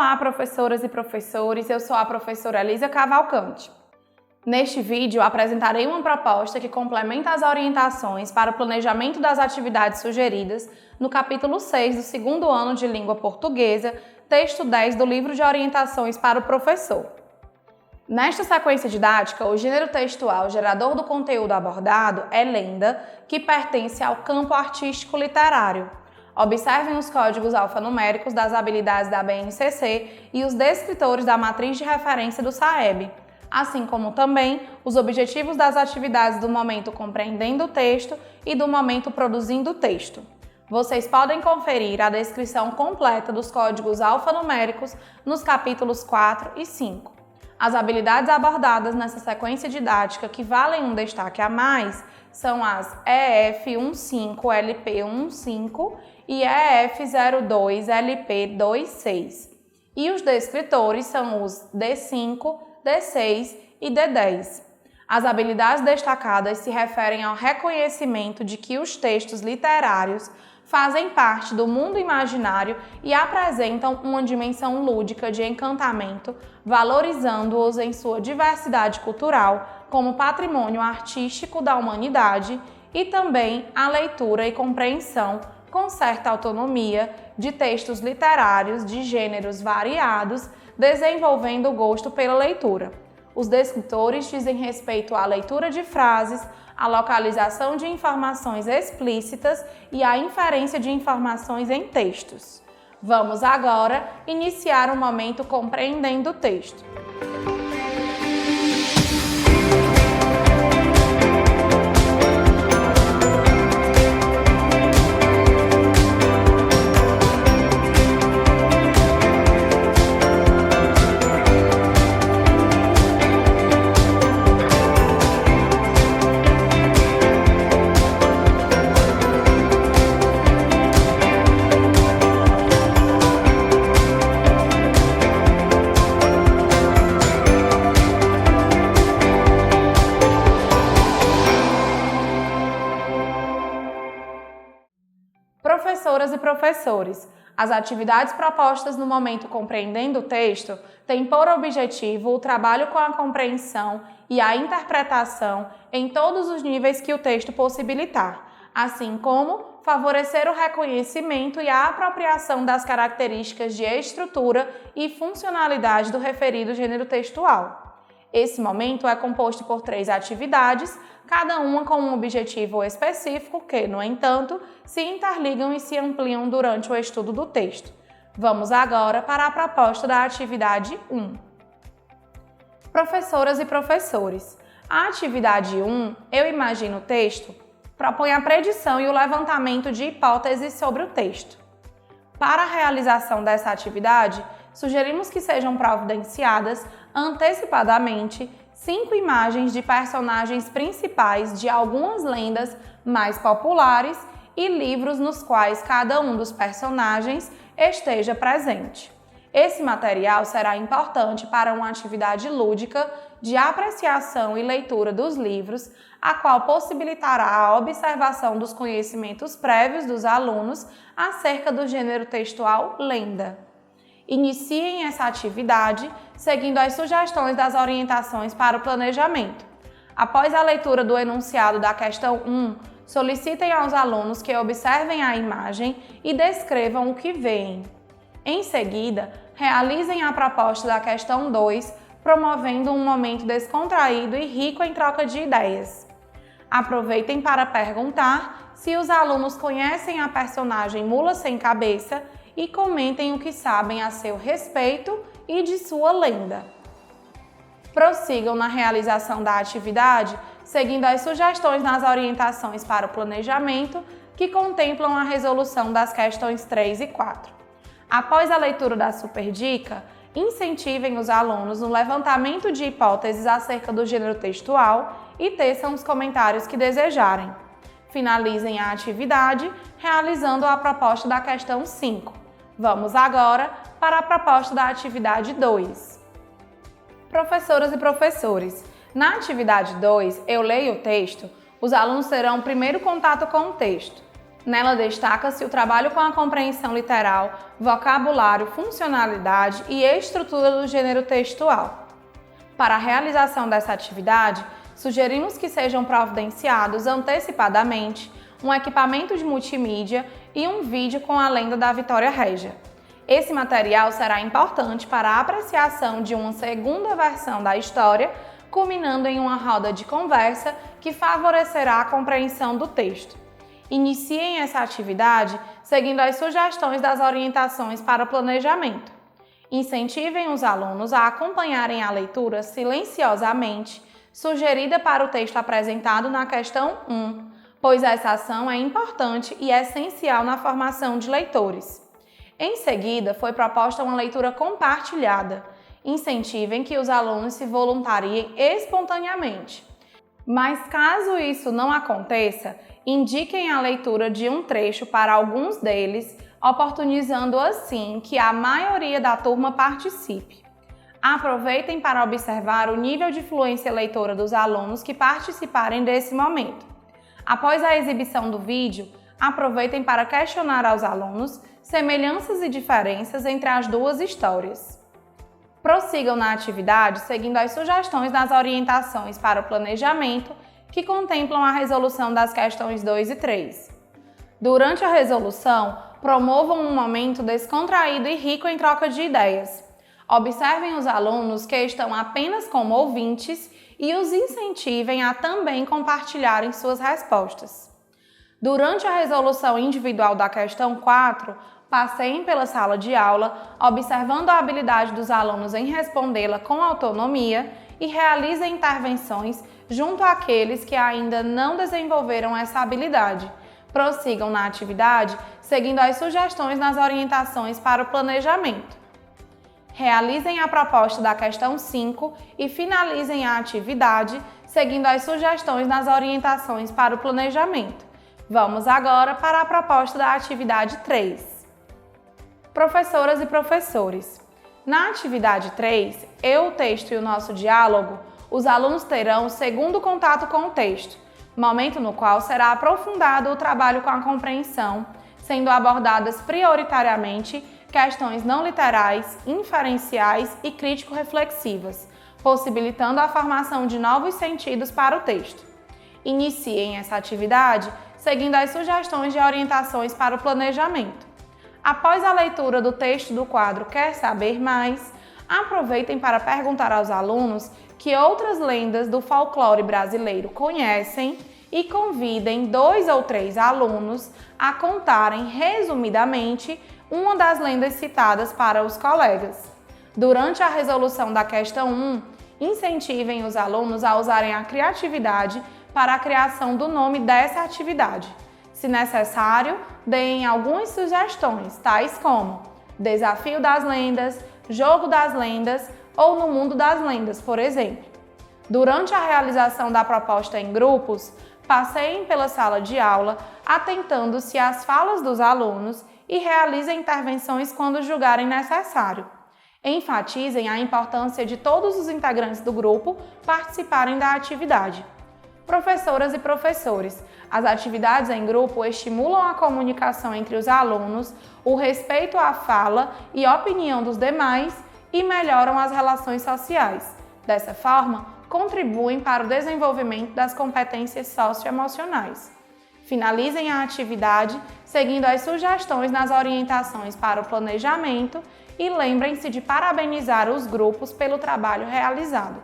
Olá, professoras e professores, eu sou a professora Elisa Cavalcante. Neste vídeo, apresentarei uma proposta que complementa as orientações para o planejamento das atividades sugeridas no capítulo 6 do segundo ano de Língua Portuguesa, texto 10 do livro de orientações para o professor. Nesta sequência didática, o gênero textual gerador do conteúdo abordado é lenda, que pertence ao campo artístico literário. Observem os códigos alfanuméricos das habilidades da BNCC e os descritores da matriz de referência do SAEB, assim como também os objetivos das atividades do momento compreendendo o texto e do momento produzindo o texto. Vocês podem conferir a descrição completa dos códigos alfanuméricos nos capítulos 4 e 5. As habilidades abordadas nessa sequência didática que valem um destaque a mais são as EF15, LP15 e EF02, LP26. E os descritores são os D5, D6 e D10. As habilidades destacadas se referem ao reconhecimento de que os textos literários fazem parte do mundo imaginário e apresentam uma dimensão lúdica de encantamento, valorizando-os em sua diversidade cultural como patrimônio artístico da humanidade e também a leitura e compreensão com certa autonomia de textos literários de gêneros variados, desenvolvendo o gosto pela leitura. Os descritores dizem respeito à leitura de frases, à localização de informações explícitas e à inferência de informações em textos. Vamos agora iniciar o momento compreendendo o texto. Professoras e professores, as atividades propostas no momento compreendendo o texto têm por objetivo o trabalho com a compreensão e a interpretação em todos os níveis que o texto possibilitar, assim como favorecer o reconhecimento e a apropriação das características de estrutura e funcionalidade do referido gênero textual. Esse momento é composto por 3 atividades, cada uma com um objetivo específico que, no entanto, se interligam e se ampliam durante o estudo do texto. Vamos agora para a proposta da atividade 1. Professoras e professores, a atividade 1, Eu Imagino o Texto, propõe a predição e o levantamento de hipóteses sobre o texto. Para a realização dessa atividade, sugerimos que sejam providenciadas antecipadamente 5 imagens de personagens principais de algumas lendas mais populares e livros nos quais cada um dos personagens esteja presente. Esse material será importante para uma atividade lúdica de apreciação e leitura dos livros, a qual possibilitará a observação dos conhecimentos prévios dos alunos acerca do gênero textual lenda. Iniciem essa atividade seguindo as sugestões das orientações para o planejamento. Após a leitura do enunciado da questão 1, solicitem aos alunos que observem a imagem e descrevam o que veem. Em seguida, realizem a proposta da questão 2, promovendo um momento descontraído e rico em troca de ideias. Aproveitem para perguntar se os alunos conhecem a personagem Mula Sem Cabeça e comentem o que sabem a seu respeito e de sua lenda. Prossigam na realização da atividade, seguindo as sugestões nas orientações para o planejamento, que contemplam a resolução das questões 3 e 4. Após a leitura da superdica, incentivem os alunos no levantamento de hipóteses acerca do gênero textual e teçam os comentários que desejarem. Finalizem a atividade realizando a proposta da questão 5. Vamos agora para a proposta da atividade 2. Professoras e professores, na atividade 2, Eu Leio o Texto, os alunos terão o primeiro contato com o texto. Nela destaca-se o trabalho com a compreensão literal, vocabulário, funcionalidade e estrutura do gênero textual. Para a realização dessa atividade, sugerimos que sejam providenciados antecipadamente um equipamento de multimídia e um vídeo com a lenda da Vitória Régia. Esse material será importante para a apreciação de uma segunda versão da história, culminando em uma roda de conversa que favorecerá a compreensão do texto. Iniciem essa atividade seguindo as sugestões das orientações para o planejamento. Incentivem os alunos a acompanharem a leitura silenciosamente, sugerida para o texto apresentado na questão 1, pois essa ação é importante e essencial na formação de leitores. Em seguida, foi proposta uma leitura compartilhada. Incentivem que os alunos se voluntariem espontaneamente. Mas caso isso não aconteça, indiquem a leitura de um trecho para alguns deles, oportunizando assim que a maioria da turma participe. Aproveitem para observar o nível de fluência leitora dos alunos que participarem desse momento. Após a exibição do vídeo, aproveitem para questionar aos alunos semelhanças e diferenças entre as duas histórias. Prossigam na atividade seguindo as sugestões das orientações para o planejamento que contemplam a resolução das questões 2 e 3. Durante a resolução, promovam um momento descontraído e rico em troca de ideias. Observem os alunos que estão apenas como ouvintes e os incentivem a também compartilharem suas respostas. Durante a resolução individual da questão 4, passeiem pela sala de aula, observando a habilidade dos alunos em respondê-la com autonomia e realizem intervenções junto àqueles que ainda não desenvolveram essa habilidade. Prossigam na atividade, seguindo as sugestões nas orientações para o planejamento. Realizem a proposta da questão 5 e finalizem a atividade, seguindo as sugestões nas orientações para o planejamento. Vamos agora para a proposta da atividade 3. Professoras e professores, na atividade 3, o texto e o nosso diálogo, os alunos terão o segundo contato com o texto, momento no qual será aprofundado o trabalho com a compreensão, sendo abordadas prioritariamente questões não literais, inferenciais e crítico-reflexivas, possibilitando a formação de novos sentidos para o texto. Iniciem essa atividade seguindo as sugestões de orientações para o planejamento. Após a leitura do texto do quadro Quer Saber Mais?, aproveitem para perguntar aos alunos que outras lendas do folclore brasileiro conhecem e convidem 2 ou 3 alunos a contarem resumidamente uma das lendas citadas para os colegas. Durante a resolução da questão 1, incentivem os alunos a usarem a criatividade para a criação do nome dessa atividade. Se necessário, deem algumas sugestões, tais como Desafio das Lendas, Jogo das Lendas ou No Mundo das Lendas, por exemplo. Durante a realização da proposta em grupos, passeiem pela sala de aula, atentando-se às falas dos alunos e realizem intervenções quando julgarem necessário. Enfatizem a importância de todos os integrantes do grupo participarem da atividade. Professoras e professores, as atividades em grupo estimulam a comunicação entre os alunos, o respeito à fala e opinião dos demais e melhoram as relações sociais. Dessa forma, contribuem para o desenvolvimento das competências socioemocionais. Finalizem a atividade seguindo as sugestões nas orientações para o planejamento e lembrem-se de parabenizar os grupos pelo trabalho realizado.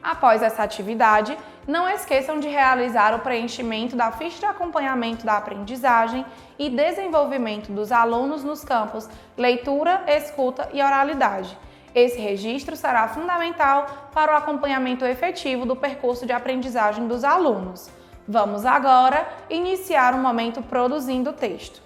Após essa atividade, não esqueçam de realizar o preenchimento da ficha de acompanhamento da aprendizagem e desenvolvimento dos alunos nos campos leitura, escuta e oralidade. Esse registro será fundamental para o acompanhamento efetivo do percurso de aprendizagem dos alunos. Vamos agora iniciar um momento produzindo o texto.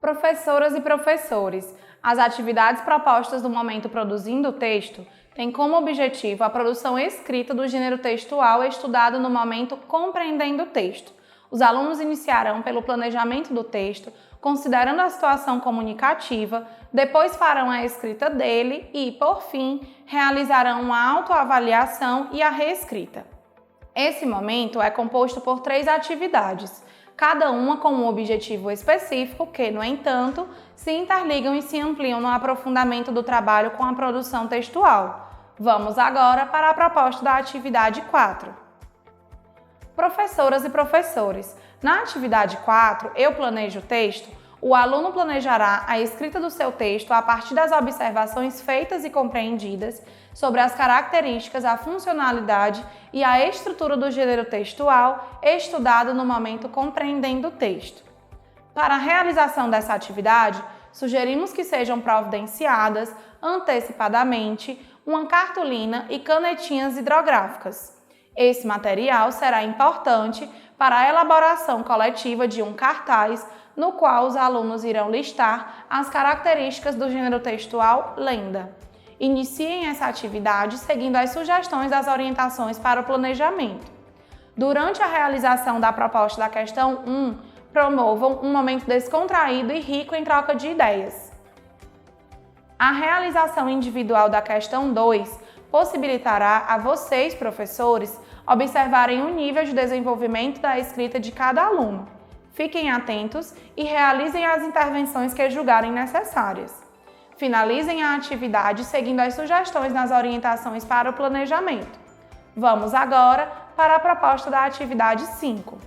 Professoras e professores, as atividades propostas no momento produzindo o texto têm como objetivo a produção escrita do gênero textual estudado no momento compreendendo o texto. Os alunos iniciarão pelo planejamento do texto, considerando a situação comunicativa, depois farão a escrita dele e, por fim, realizarão uma autoavaliação e a reescrita. Esse momento é composto por 3 atividades, cada uma com um objetivo específico que, no entanto, se interligam e se ampliam no aprofundamento do trabalho com a produção textual. Vamos agora para a proposta da atividade 4. Professoras e professores, na atividade 4, eu planejo o texto, o aluno planejará a escrita do seu texto a partir das observações feitas e compreendidas sobre as características, a funcionalidade e a estrutura do gênero textual estudado no momento compreendendo o texto. Para a realização dessa atividade, sugerimos que sejam providenciadas antecipadamente uma cartolina e canetinhas hidrográficas. Esse material será importante para a elaboração coletiva de um cartaz no qual os alunos irão listar as características do gênero textual lenda. Iniciem essa atividade seguindo as sugestões das orientações para o planejamento. Durante a realização da proposta da questão 1, promovam um momento descontraído e rico em troca de ideias. A realização individual da questão 2 possibilitará a vocês, professores, observarem o nível de desenvolvimento da escrita de cada aluno. Fiquem atentos e realizem as intervenções que julgarem necessárias. Finalizem a atividade seguindo as sugestões nas orientações para o planejamento. Vamos agora para a proposta da atividade 5.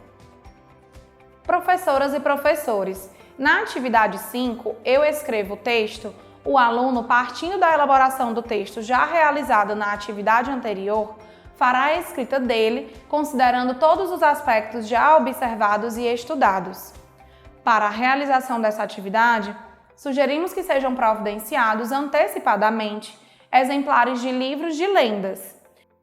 Professoras e professores, na atividade 5, eu escrevo o texto, o aluno, partindo da elaboração do texto já realizada na atividade anterior, fará a escrita dele, considerando todos os aspectos já observados e estudados. Para a realização dessa atividade, sugerimos que sejam providenciados antecipadamente exemplares de livros de lendas.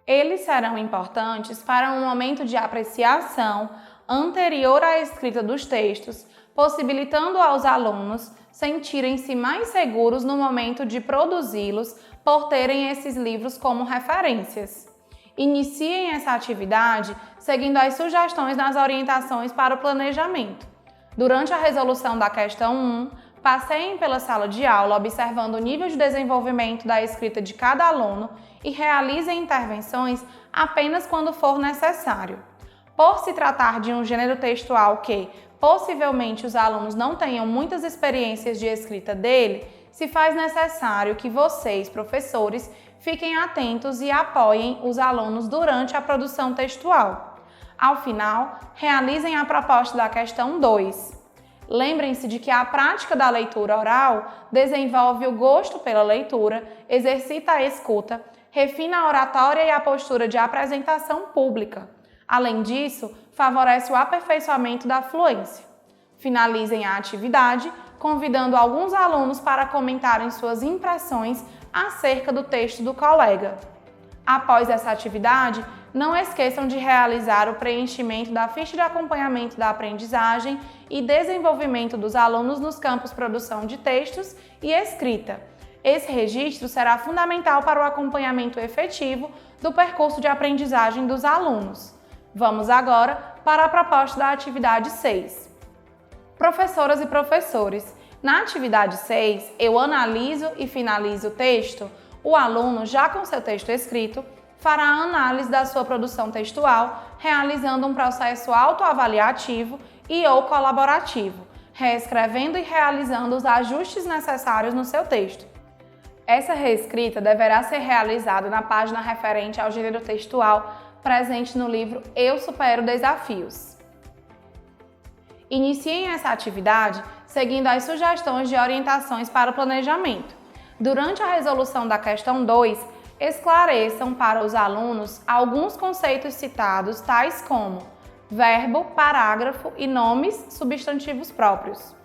Eles serão importantes para um momento de apreciação anterior à escrita dos textos, possibilitando aos alunos sentirem-se mais seguros no momento de produzi-los por terem esses livros como referências. Iniciem essa atividade seguindo as sugestões nas orientações para o planejamento. Durante a resolução da questão 1, passeiem pela sala de aula observando o nível de desenvolvimento da escrita de cada aluno e realizem intervenções apenas quando for necessário. Por se tratar de um gênero textual que, possivelmente, os alunos não tenham muitas experiências de escrita dele, se faz necessário que vocês, professores, fiquem atentos e apoiem os alunos durante a produção textual. Ao final, realizem a proposta da questão 2. Lembrem-se de que a prática da leitura oral desenvolve o gosto pela leitura, exercita a escuta, refina a oratória e a postura de apresentação pública. Além disso, favorece o aperfeiçoamento da fluência. Finalizem a atividade, convidando alguns alunos para comentarem suas impressões acerca do texto do colega. Após essa atividade, não esqueçam de realizar o preenchimento da ficha de acompanhamento da aprendizagem e desenvolvimento dos alunos nos campos produção de textos e escrita. Esse registro será fundamental para o acompanhamento efetivo do percurso de aprendizagem dos alunos. Vamos agora para a proposta da atividade 6. Professoras e professores, na atividade 6, eu analiso e finalizo o texto. O aluno, já com seu texto escrito, fará a análise da sua produção textual, realizando um processo autoavaliativo e ou colaborativo, reescrevendo e realizando os ajustes necessários no seu texto. Essa reescrita deverá ser realizada na página referente ao gênero textual presente no livro Eu Supero Desafios. Iniciem essa atividade seguindo as sugestões de orientações para o planejamento. Durante a resolução da questão 2, esclareçam para os alunos alguns conceitos citados, tais como verbo, parágrafo e nomes substantivos próprios.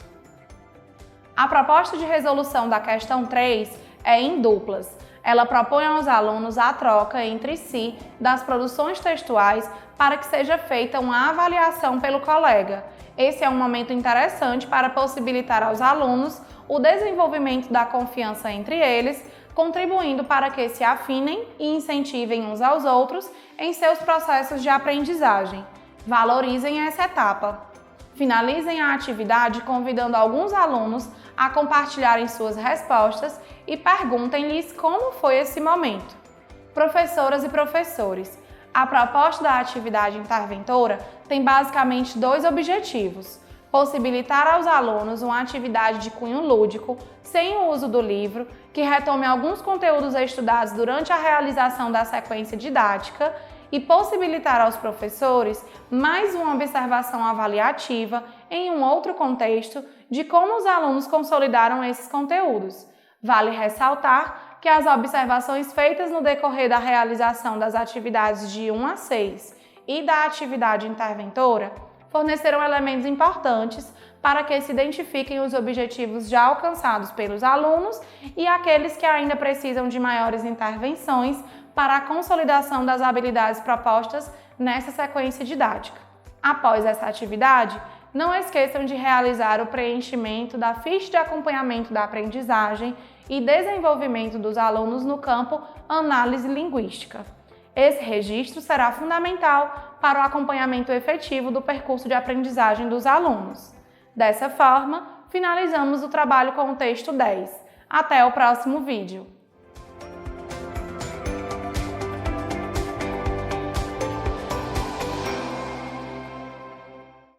A proposta de resolução da questão 3 é em duplas. Ela propõe aos alunos a troca entre si das produções textuais para que seja feita uma avaliação pelo colega. Esse é um momento interessante para possibilitar aos alunos o desenvolvimento da confiança entre eles, contribuindo para que se afinem e incentivem uns aos outros em seus processos de aprendizagem. Valorizem essa etapa. Finalizem a atividade convidando alguns alunos a compartilharem suas respostas e perguntem-lhes como foi esse momento. Professoras e professores, a proposta da atividade interventora tem basicamente dois objetivos: possibilitar aos alunos uma atividade de cunho lúdico, sem o uso do livro, que retome alguns conteúdos estudados durante a realização da sequência didática, e possibilitar aos professores mais uma observação avaliativa em um outro contexto de como os alunos consolidaram esses conteúdos. Vale ressaltar que as observações feitas no decorrer da realização das atividades de 1 a 6 e da atividade interventora forneceram elementos importantes para que se identifiquem os objetivos já alcançados pelos alunos e aqueles que ainda precisam de maiores intervenções para a consolidação das habilidades propostas nessa sequência didática. Após essa atividade, não esqueçam de realizar o preenchimento da ficha de acompanhamento da aprendizagem e desenvolvimento dos alunos no campo análise linguística. Esse registro será fundamental para o acompanhamento efetivo do percurso de aprendizagem dos alunos. Dessa forma, finalizamos o trabalho com o texto 10. Até o próximo vídeo!